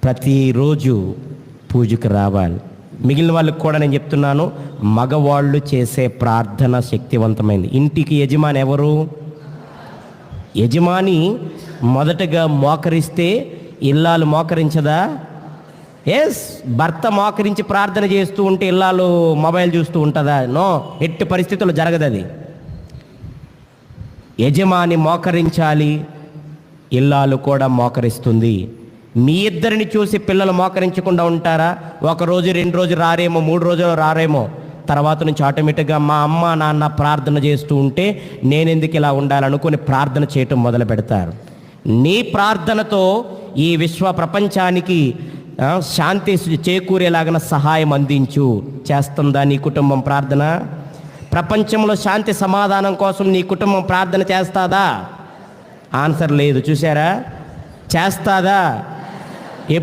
ప్రతిరోజు పూజకు రావాలి. మిగిలిన వాళ్ళకి కూడా నేను చెప్తున్నాను, మగవాళ్ళు చేసే ప్రార్థన శక్తివంతమైంది. ఇంటికి యజమాని ఎవరు? యజమాని మొదటగా మోకరిస్తే ఇల్లాలు మోకరించదా? ఎస్. భర్త మోకరించి ప్రార్థన చేస్తూ ఉంటే ఇల్లాలు మొబైల్ చూస్తూ ఉంటుందా? నో, ఎట్టి పరిస్థితుల్లో జరగదు అది. యజమాని మోకరించాలి, ఇల్లాలు కూడా మోకరిస్తుంది. మీ ఇద్దరిని చూసి పిల్లలు మోకరించకుండా ఉంటారా? ఒక రోజు 2 రోజులు రారేమో, 3 రోజులు రారేమో, తర్వాత నుంచి ఆటోమేటిక్గా మా అమ్మ నాన్న ప్రార్థన చేస్తూ ఉంటే నేనెందుకు ఇలా ఉండాలనుకుని ప్రార్థన చేయటం మొదలు పెడతారు. నీ ప్రార్థనతో ఈ విశ్వ ప్రపంచానికి శాంతి చేకూరేలాగిన సహాయం అందించు. చేస్తుందా నీ కుటుంబం ప్రార్థన? ప్రపంచంలో శాంతి సమాధానం కోసం నీ కుటుంబం ప్రార్థన చేస్తాదా? ఆన్సర్ లేదు. చూసారా? చేస్తాదా?